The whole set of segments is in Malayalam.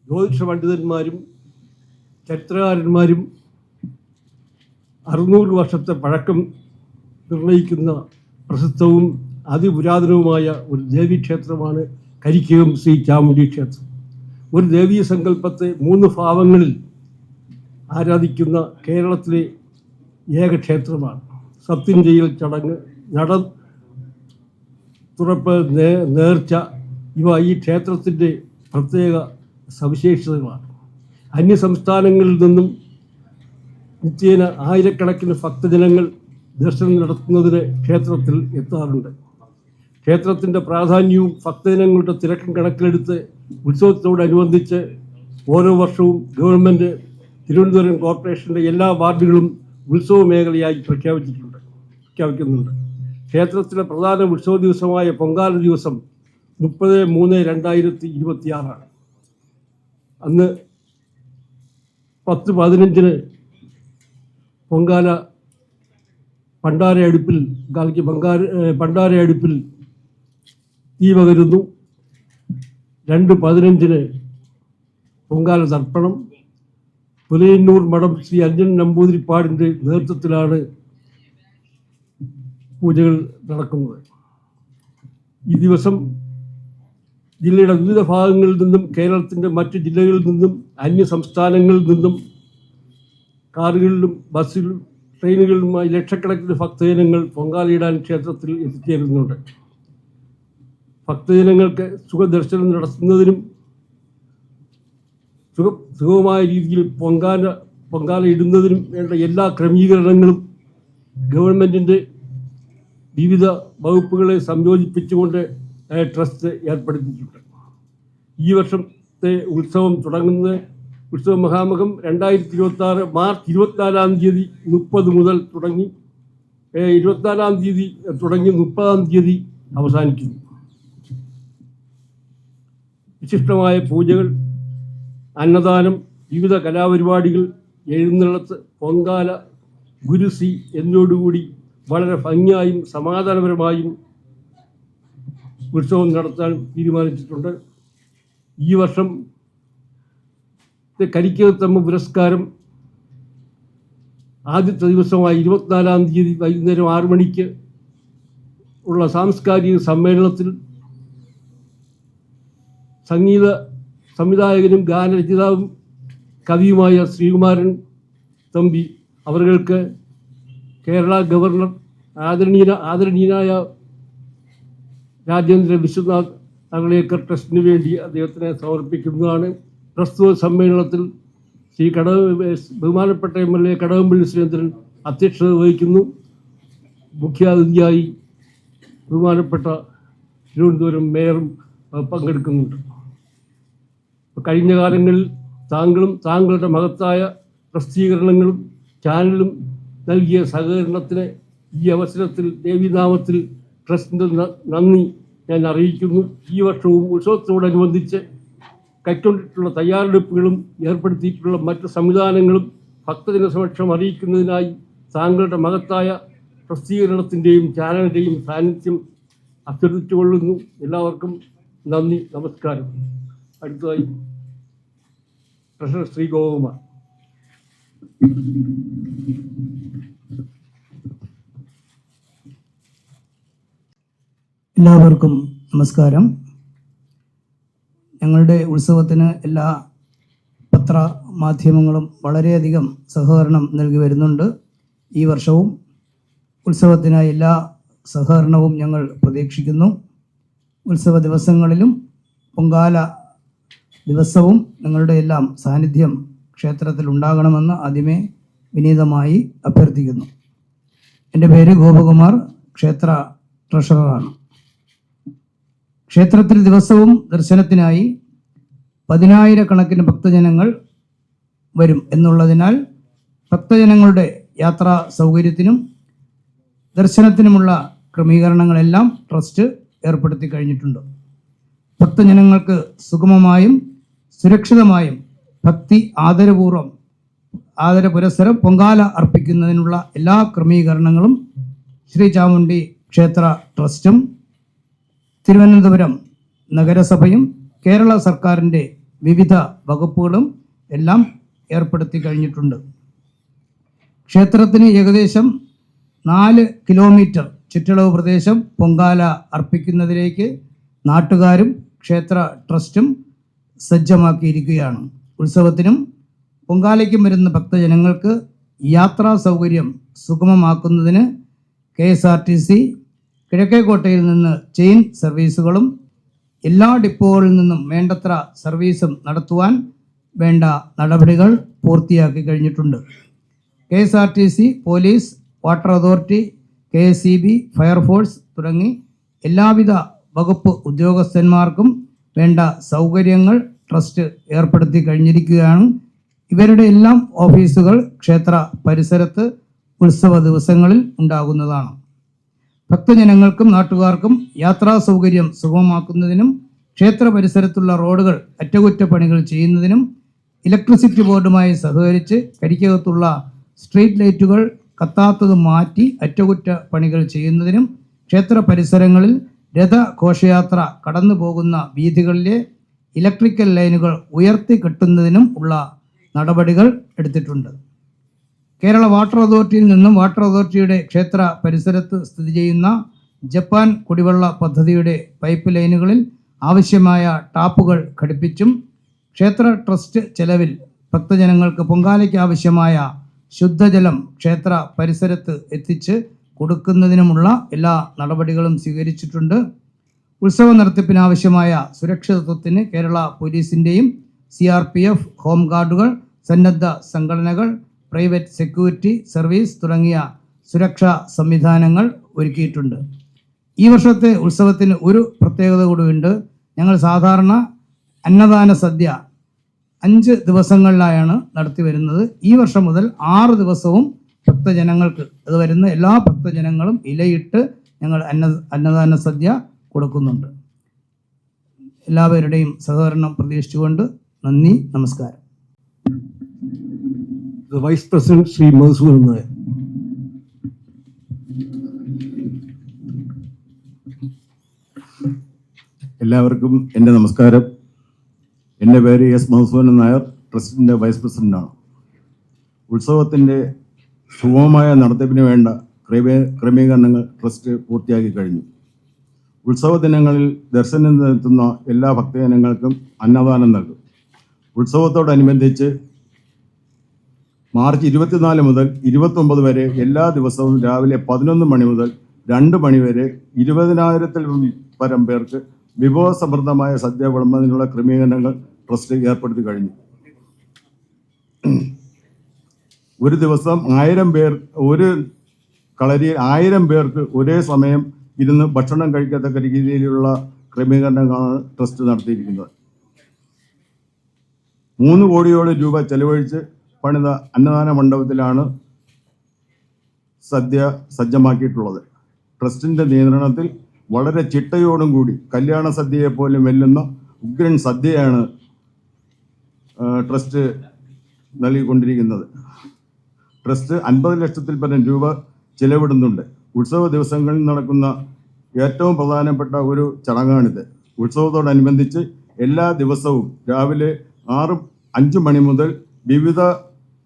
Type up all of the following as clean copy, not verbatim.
ജ്യോതിഷ പണ്ഡിതന്മാരും ചരിത്രകാരന്മാരും 600 വർഷത്തെ പഴക്കം നിർണയിക്കുന്ന പ്രസിദ്ധവും അതിപുരാതനവുമായ ഒരു ദേവീക്ഷേത്രമാണ് കരിക്കകം ശ്രീ ചാമുണ്ഡി ക്ഷേത്രം. ഒരു ദേവീ സങ്കല്പത്തെ 3 ഭാവങ്ങളിൽ ആരാധിക്കുന്ന കേരളത്തിലെ ഏക ക്ഷേത്രമാണ്. സത്യം ചെയ്യൽ ചടങ്ങ്, നട തുറപ്പ്, നേർച്ച ഇവ ഈ ക്ഷേത്രത്തിൻ്റെ പ്രത്യേക സവിശേഷതകളാണ്. അന്യസംസ്ഥാനങ്ങളിൽ നിന്നും നിത്യേന ആയിരക്കണക്കിന് ഭക്തജനങ്ങൾ ദർശനം നടത്തുന്നതിന് ക്ഷേത്രത്തിൽ എത്താറുണ്ട്. ക്ഷേത്രത്തിൻ്റെ പ്രാധാന്യവും ഭക്തജനങ്ങളുടെ തിരക്കും കണക്കിലെടുത്ത് ഉത്സവത്തോടനുബന്ധിച്ച് ഓരോ വർഷവും ഗവൺമെൻറ് തിരുവനന്തപുരം കോർപ്പറേഷൻ്റെ എല്ലാ വാർഡുകളും ഉത്സവ മേഖലയായി പ്രഖ്യാപിക്കുന്നുണ്ട്. ക്ഷേത്രത്തിലെ പ്രധാന ഉത്സവ ദിവസമായ പൊങ്കാല ദിവസം 30/3/2026 അന്ന് 10:15 പൊങ്കാല പണ്ടാരയടുപ്പിൽ തീ പകരുന്നു. 2:15 പൊങ്കാല തർപ്പണം. പുലയന്നൂർ മഠം ശ്രീ അഞ്ജൻ നമ്പൂതിരിപ്പാടിൻ്റെ നേതൃത്വത്തിലാണ് പൂജകൾ നടക്കുന്നത്. ഈ ദിവസം ജില്ലയുടെ വിവിധ ഭാഗങ്ങളിൽ നിന്നും കേരളത്തിൻ്റെ മറ്റ് ജില്ലകളിൽ നിന്നും അന്യ സംസ്ഥാനങ്ങളിൽ നിന്നും കാറുകളിലും ബസ്സിലും ട്രെയിനുകളിലുമായി ലക്ഷക്കണക്കിന് ഭക്തജനങ്ങൾ പൊങ്കാലയിടാൻ ക്ഷേത്രത്തിൽ എത്തിച്ചേരുന്നുണ്ട്. ഭക്തജനങ്ങൾക്ക് സുഖദർശനം നടത്തുന്നതിനും സുഗമമായ രീതിയിൽ പൊങ്കാല ഇടുന്നതിനും വേണ്ട എല്ലാ ക്രമീകരണങ്ങളും ഗവൺമെൻറ്റിൻ്റെ വിവിധ വകുപ്പുകളെ സംയോജിപ്പിച്ചുകൊണ്ട് ട്രസ്റ്റ് ഏർപ്പെടുത്തിയിട്ടുണ്ട്. ഈ വർഷത്തെ ഉത്സവ മഹാമകം 2026 മാർച്ച് 24-ാം തീയതി 30 മുതൽ തുടങ്ങി 24-ാം തീയതി തുടങ്ങി 30-ാം തീയതി അവസാനിക്കുന്നു. വിശിഷ്ടമായ പൂജകൾ, അന്നദാനം, വിവിധ കലാപരിപാടികൾ, എഴുന്നള്ളത്ത്, പൊങ്കാല, ഗുരുസി എന്നിവയോടുകൂടി വളരെ ഭംഗിയായും സമാധാനപരമായും ഉത്സവം നടത്താൻ തീരുമാനിച്ചിട്ടുണ്ട്. ഈ വർഷം കരിക്കകത്തമ്മ പുരസ്കാരം ആദ്യത്തെ ദിവസമായ 24-ാം തീയതി വൈകുന്നേരം 6 മണിക്ക് ഉള്ള സാംസ്കാരിക സമ്മേളനത്തിൽ സംഗീത സംവിധായകനും ഗാനരചയിതാവും കവിയുമായ ശ്രീകുമാരൻ തമ്പി അവർക്ക് കേരള ഗവർണർ ആദരണീയനായ രാജേന്ദ്ര വിശ്വനാഥ് അഗളേക്കർ ട്രസ്റ്റിന് വേണ്ടി അദ്ദേഹത്തിനെ സമർപ്പിക്കുന്നതാണ്. പ്രസ്തുത സമ്മേളനത്തിൽ ബഹുമാനപ്പെട്ട MLA കടകംപള്ളി സുരേന്ദ്രൻ അധ്യക്ഷത വഹിക്കുന്നു. മുഖ്യാതിഥിയായി ബഹുമാനപ്പെട്ട തിരുവനന്തപുരം മേയറും പങ്കെടുക്കുന്നുണ്ട്. കഴിഞ്ഞ കാലങ്ങളിൽ താങ്കളുടെ മഹത്തായ പ്രസിദ്ധീകരണങ്ങളും ചാനലും നൽകിയ സഹകരണത്തിന് ഈ അവസരത്തിൽ ദേവീനാമത്തിൽ ട്രസ്റ്റിൻ്റെ നന്ദി ഞാൻ അറിയിക്കുന്നു. ഈ വർഷവും ഉത്സവത്തോടനുബന്ധിച്ച് കൈക്കൊണ്ടിട്ടുള്ള തയ്യാറെടുപ്പുകളും ഏർപ്പെടുത്തിയിട്ടുള്ള മറ്റ് സംവിധാനങ്ങളും ഭക്തജന സമക്ഷം അറിയിക്കുന്നതിനായി താങ്കളുടെ മഹത്തായ പ്രസിദ്ധീകരണത്തിൻ്റെയും ചാനലിൻ്റെയും സാന്നിധ്യം അഭ്യർത്ഥിച്ചുകൊള്ളുന്നു. എല്ലാവർക്കും നന്ദി, നമസ്കാരം. അടുത്തതായി ട്രഷറർ ശ്രീ ഗോപകുമാർ. എല്ലാവർക്കും നമസ്കാരം. ഞങ്ങളുടെ ഉത്സവത്തിന് എല്ലാ പത്രമാധ്യമങ്ങളും വളരെയധികം സഹകരണം നൽകി വരുന്നുണ്ട്. ഈ വർഷവും ഉത്സവത്തിനായി എല്ലാ സഹകരണവും ഞങ്ങൾ പ്രതീക്ഷിക്കുന്നു. ഉത്സവ ദിവസങ്ങളിലും പൊങ്കാല ദിവസവും നിങ്ങളുടെ എല്ലാം സാന്നിധ്യം ക്ഷേത്രത്തിൽ ഉണ്ടാകണമെന്ന് ആദ്യമേ വിനീതമായി അഭ്യർത്ഥിക്കുന്നു. എൻ്റെ പേര് ഗോപകുമാർ, ക്ഷേത്ര ട്രഷററാണ്. ക്ഷേത്രത്തിൽ ദിവസവും ദർശനത്തിനായി 10,000-കണക്കിന് ഭക്തജനങ്ങൾ വരും എന്നുള്ളതിനാൽ ഭക്തജനങ്ങളുടെ യാത്രാ സൗകര്യത്തിനും ദർശനത്തിനുമുള്ള ക്രമീകരണങ്ങളെല്ലാം ട്രസ്റ്റ് ഏർപ്പെടുത്തി കഴിഞ്ഞിട്ടുണ്ട്. ഭക്തജനങ്ങൾക്ക് സുഗമമായും സുരക്ഷിതമായും ഭക്തി ആദരപുരസ്സരം പൊങ്കാല അർപ്പിക്കുന്നതിനുള്ള എല്ലാ ക്രമീകരണങ്ങളും ശ്രീ ചാമുണ്ഡി ക്ഷേത്ര ട്രസ്റ്റും തിരുവനന്തപുരം നഗരസഭയും കേരള സർക്കാരിൻ്റെ വിവിധ വകുപ്പുകളും എല്ലാം ഏർപ്പെടുത്തി കഴിഞ്ഞിട്ടുണ്ട്. ക്ഷേത്രത്തിന് ഏകദേശം 4 കിലോമീറ്റർ ചുറ്റളവ് പ്രദേശം പൊങ്കാല അർപ്പിക്കുന്നതിലേക്ക് നാട്ടുകാരും ക്ഷേത്ര ട്രസ്റ്റും സജ്ജമാക്കിയിരിക്കുകയാണ്. ഉത്സവത്തിനും പൊങ്കാലയ്ക്കും വരുന്ന ഭക്തജനങ്ങൾക്ക് യാത്രാ സൗകര്യം സുഗമമാക്കുന്നതിന് KSRTC കിഴക്കേക്കോട്ടയിൽ നിന്ന് ചെയിൻ സർവീസുകളും എല്ലാ ഡിപ്പോകളിൽ നിന്നും വേണ്ടത്ര സർവീസും നടത്തുവാൻ വേണ്ട നടപടികൾ പൂർത്തിയാക്കി കഴിഞ്ഞിട്ടുണ്ട്. KSRTC, police, water authority, KSEB, fire force തുടങ്ങി എല്ലാവിധ വകുപ്പ് ഉദ്യോഗസ്ഥന്മാർക്കും വേണ്ട സൗകര്യങ്ങൾ ട്രസ്റ്റ് ഏർപ്പെടുത്തി കഴിഞ്ഞിരിക്കുകയാണ്. ഇവരുടെ എല്ലാം ഓഫീസുകൾ ക്ഷേത്ര പരിസരത്ത് ഉത്സവ ദിവസങ്ങളിൽ ഉണ്ടാകുന്നതാണ്. ഭക്തജനങ്ങൾക്കും നാട്ടുകാർക്കും യാത്രാ സൗകര്യം സുഗമമാക്കുന്നതിനും ക്ഷേത്ര പരിസരത്തുള്ള റോഡുകൾ അറ്റകുറ്റപ്പണികൾ ചെയ്യുന്നതിനും ഇലക്ട്രിസിറ്റി ബോർഡുമായി സഹകരിച്ച് കരിക്കകത്തുള്ള സ്ട്രീറ്റ് ലൈറ്റുകൾ കത്താത്തത് മാറ്റി അറ്റകുറ്റപ്പണികൾ ചെയ്യുന്നതിനും ക്ഷേത്ര പരിസരങ്ങളിൽ രഥഘോഷയാത്ര കടന്നു പോകുന്ന വീഥികളിലെ ഇലക്ട്രിക്കൽ ലൈനുകൾ ഉയർത്തി കെട്ടുന്നതിനും ഉള്ള നടപടികൾ എടുത്തിട്ടുണ്ട്. കേരള വാട്ടർ അതോറിറ്റിയിൽ നിന്നും വാട്ടർ അതോറിറ്റിയുടെ ക്ഷേത്ര പരിസരത്ത് സ്ഥിതി ചെയ്യുന്ന ജപ്പാൻ കുടിവെള്ള പദ്ധതിയുടെ പൈപ്പ് ലൈനുകളിൽ ആവശ്യമായ ടാപ്പുകൾ ഘടിപ്പിച്ചും ക്ഷേത്ര ട്രസ്റ്റ് ചെലവിൽ ഭക്തജനങ്ങൾക്ക് പൊങ്കാലയ്ക്ക് ആവശ്യമായ ശുദ്ധജലം ക്ഷേത്ര പരിസരത്ത് എത്തിച്ച് കൊടുക്കുന്നതിനുമുള്ള എല്ലാ നടപടികളും സ്വീകരിച്ചിട്ടുണ്ട്. ഉത്സവ നടത്തിപ്പിനാവശ്യമായ സുരക്ഷിതത്വത്തിന് കേരള പോലീസിൻ്റെയും CRPF, ഹോം ഗാർഡുകൾ, സന്നദ്ധ സംഘടനകൾ, പ്രൈവറ്റ് സെക്യൂരിറ്റി സർവീസ് തുടങ്ങിയ സുരക്ഷാ സംവിധാനങ്ങൾ ഒരുക്കിയിട്ടുണ്ട്. ഈ വർഷത്തെ ഉത്സവത്തിന് ഒരു പ്രത്യേകത കൂടിയുണ്ട്. ഞങ്ങൾ സാധാരണ അന്നദാന സദ്യ 5 ദിവസങ്ങളിലായാണ് നടത്തി വരുന്നത്. ഈ വർഷം മുതൽ 6 ദിവസവും ഭക്തജനങ്ങൾക്ക്, അത് വരുന്ന എല്ലാ ഭക്തജനങ്ങളും ഇലയിട്ട് ഞങ്ങൾ അന്നദാന സദ്യ കൊടുക്കുന്നുണ്ട്. എല്ലാവരുടെയും സഹകരണം പ്രതീക്ഷിച്ചുകൊണ്ട് നന്ദി, നമസ്കാരം. Vice president Shri Madhusudan Nair. എല്ലാവർക്കും എൻ്റെ നമസ്കാരം. എൻ്റെ പേര് S. മധുസൂദൻ നായർ, ട്രസ്റ്റിൻ്റെ വൈസ് പ്രസിഡൻ്റാണ്. ഉത്സവത്തിൻ്റെ സുഗമമായ നടത്തിപ്പിന് വേണ്ട ക്രമീകരണങ്ങൾ ട്രസ്റ്റ് പൂർത്തിയാക്കി കഴിഞ്ഞു. ഉത്സവ ദിനങ്ങളിൽ ദർശനത്തിനെത്തുന്ന എല്ലാ ഭക്തജനങ്ങൾക്കും അന്നദാനം നൽകും. ഉത്സവത്തോടനുബന്ധിച്ച് മാർച്ച് 24 മുതൽ 29 വരെ എല്ലാ ദിവസവും രാവിലെ 11 മണി മുതൽ 2 മണി വരെ 20,000-ൽ പരം പേർക്ക് വിഭവസമൃദ്ധമായ സദ്യ വിളമ്പുന്നതിനുള്ള ക്രമീകരണങ്ങൾ ട്രസ്റ്റ് ഏർപ്പെടുത്തി കഴിഞ്ഞു. ഒരു ദിവസം 1000 പേർ, ഒരു കളരിയിൽ 1000 പേർക്ക് ഒരേ സമയം ഇരുന്ന് ഭക്ഷണം കഴിക്കത്തക്ക രീതിയിലുള്ള ക്രമീകരണങ്ങളാണ് ട്രസ്റ്റ് നടത്തിയിരിക്കുന്നത്. 3 കോടിയോളം രൂപ ചെലവഴിച്ച് പണിത അന്നദാന മണ്ഡപത്തിലാണ് സദ്യ സജ്ജമാക്കിയിട്ടുള്ളത്. ട്രസ്റ്റിൻ്റെ നിയന്ത്രണത്തിൽ വളരെ ചിട്ടയോടും കൂടി കല്യാണ സദ്യയെ പോലും വെല്ലുന്ന ഉഗ്രൻ സദ്യയാണ് ട്രസ്റ്റ് നൽകിക്കൊണ്ടിരിക്കുന്നത്. ട്രസ്റ്റ് 50 ലക്ഷത്തിൽ പരം രൂപ ചിലവിടുന്നുണ്ട്. ഉത്സവ ദിവസങ്ങളിൽ നടക്കുന്ന ഏറ്റവും പ്രധാനപ്പെട്ട ഒരു ചടങ്ങാണിത്. ഉത്സവത്തോടനുബന്ധിച്ച് എല്ലാ ദിവസവും രാവിലെ 5 മണി മുതൽ വിവിധ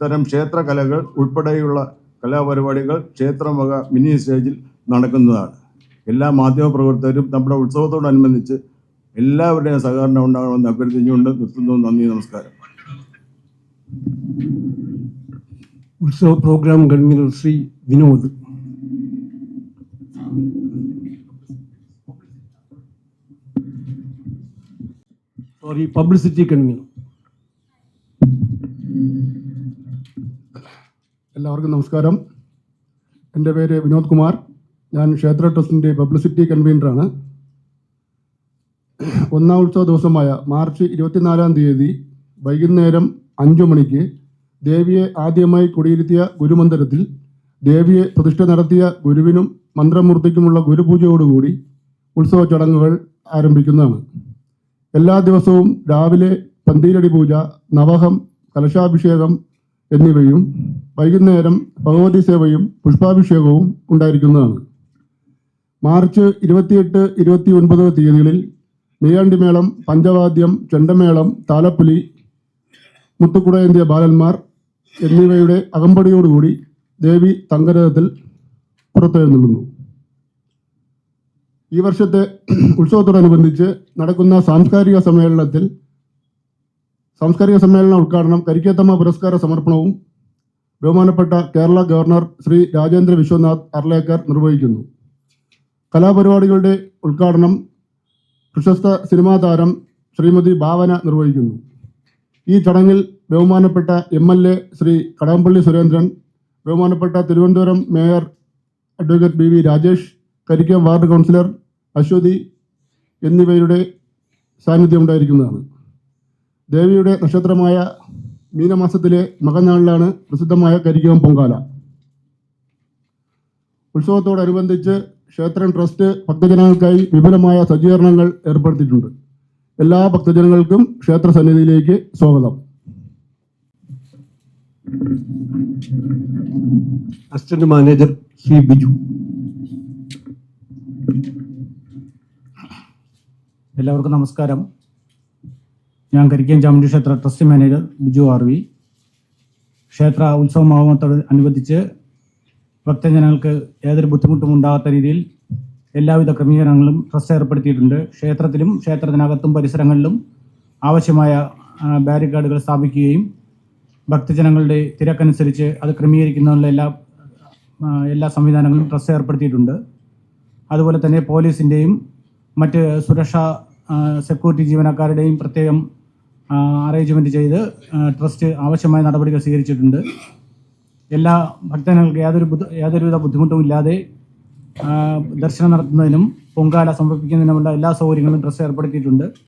തരം ക്ഷേത്ര കലകൾ ഉൾപ്പെടെയുള്ള കലാപരിപാടികൾ ക്ഷേത്രം വക മിനി സ്റ്റേജിൽ നടക്കുന്നതാണ്. എല്ലാ മാധ്യമപ്രവർത്തകരും നമ്മുടെ ഉത്സവത്തോടനുബന്ധിച്ച് എല്ലാവരുടെയും സഹകരണം ഉണ്ടാകണമെന്ന് അഭ്യർത്ഥിച്ചുകൊണ്ട് നിർത്തുന്നു. നന്ദി, നമസ്കാരം. ഉത്സവ programme convener Shri Vinod. Publicity convener. എല്ലാവർക്കും നമസ്കാരം. എൻ്റെ പേര് വിനോദ് കുമാർ. ഞാൻ ക്ഷേത്ര ട്രസ്റ്റിൻ്റെ പബ്ലിസിറ്റി കൺവീനറാണ്. ഒന്നാം ഉത്സവ ദിവസമായ മാർച്ച് 24-ാം തീയതി വൈകുന്നേരം 5 മണിക്ക് ദേവിയെ ആദ്യമായി കുടിയിരുത്തിയ ഗുരുമന്ദിരത്തിൽ ദേവിയെ പ്രതിഷ്ഠ നടത്തിയ ഗുരുവിനും മന്ത്രമൂർത്തിക്കുമുള്ള ഗുരുപൂജയോടുകൂടി ഉത്സവ ചടങ്ങുകൾ ആരംഭിക്കുന്നതാണ്. എല്ലാ ദിവസവും രാവിലെ പന്തീരടി പൂജ, നവഹം, കലശാഭിഷേകം എന്നിവയും വൈകുന്നേരം ഭഗവതി സേവയും പുഷ്പാഭിഷേകവും ഉണ്ടായിരിക്കുന്നതാണ്. മാർച്ച് 28, 29 തീയതികളിൽ നെയ്യാണ്ടിമേളം, പഞ്ചവാദ്യം, ചെണ്ടമേളം, താലപ്പൊലി, മുത്തുക്കുടയേന്തിയ ബാലന്മാർ എന്നിവയുടെ അകമ്പടിയോടുകൂടി ദേവി തങ്കരഥത്തിൽ പുറത്തെഴുന്നള്ളുന്നു. ഈ വർഷത്തെ ഉത്സവത്തോടനുബന്ധിച്ച് നടക്കുന്ന സാംസ്കാരിക സമ്മേളന ഉദ്ഘാടനം കരിക്കേത്തമ്മ പുരസ്കാര സമർപ്പണവും ബഹുമാനപ്പെട്ട കേരള ഗവർണർ ശ്രീ രാജേന്ദ്ര വിശ്വനാഥ് അർലേക്കർ നിർവഹിക്കുന്നു. കലാപരിപാടികളുടെ ഉദ്ഘാടനം പ്രശസ്ത സിനിമാ താരം ശ്രീമതി ഭാവന നിർവഹിക്കുന്നു. ഈ ചടങ്ങിൽ ബഹുമാനപ്പെട്ട MLA ശ്രീ കടകംപള്ളി സുരേന്ദ്രൻ, ബഹുമാനപ്പെട്ട Thiruvananthapuram mayor advocate BV Rajesh, Karikkam ward councillor Aswathy എന്നിവരുടെ സാന്നിധ്യം ഉണ്ടായിരിക്കുന്നതാണ്. ദേവിയുടെ നക്ഷത്രമായ മീനമാസത്തിലെ മകനാളിലാണ് പ്രസിദ്ധമായ കരിക്കം പൊങ്കാല. ഉത്സവത്തോടനുബന്ധിച്ച് ക്ഷേത്രം ട്രസ്റ്റ് ഭക്തജനങ്ങൾക്കായി വിപുലമായ സജ്ജീകരണങ്ങൾ ഏർപ്പെടുത്തിയിട്ടുണ്ട്. എല്ലാ ഭക്തജനങ്ങൾക്കും ക്ഷേത്ര സന്നിധിയിലേക്ക് സ്വാഗതം. Assistant manager Shri Biju. എല്ലാവർക്കും നമസ്കാരം. ഞാൻ കരിക്കം ചാമുണ്ഡി ക്ഷേത്ര ട്രസ്റ്റ് മാനേജർ ബിജു RV. ക്ഷേത്ര ഉത്സവമാവുന്നതോടനുബന്ധിച്ച് ഭക്തജനങ്ങൾക്ക് യാതൊരു ബുദ്ധിമുട്ടും ഉണ്ടാകാത്ത രീതിയിൽ എല്ലാവിധ ക്രമീകരണങ്ങളും ട്രസ്റ്റ് ഏർപ്പെടുത്തിയിട്ടുണ്ട്. ക്ഷേത്രത്തിലും ക്ഷേത്രത്തിനകത്തും പരിസരങ്ങളിലും ആവശ്യമായ ബാരിക്കേഡുകൾ സ്ഥാപിക്കുകയും ഭക്തജനങ്ങളുടെ തിരക്കനുസരിച്ച് അത് ക്രമീകരിക്കുന്നതിനുള്ള എല്ലാ സംവിധാനങ്ങളും ട്രസ്റ്റ് ഏർപ്പെടുത്തിയിട്ടുണ്ട്. അതുപോലെ തന്നെ പോലീസിൻ്റെയും മറ്റ് സുരക്ഷാ സെക്യൂരിറ്റി ജീവനക്കാരുടെയും പ്രത്യേകം അറേഞ്ച്മെൻറ്റ് ചെയ്ത് ട്രസ്റ്റ് ആവശ്യമായ നടപടികൾ സ്വീകരിച്ചിട്ടുണ്ട്. എല്ലാ ഭക്തജനങ്ങൾക്ക് യാതൊരുവിധ ബുദ്ധിമുട്ടും ഇല്ലാതെ ദർശനം നടത്തുന്നതിനും പൊങ്കാല സമർപ്പിക്കുന്നതിനുമുള്ള എല്ലാ സൗകര്യങ്ങളും ട്രസ്റ്റ് ഏർപ്പെടുത്തിയിട്ടുണ്ട്.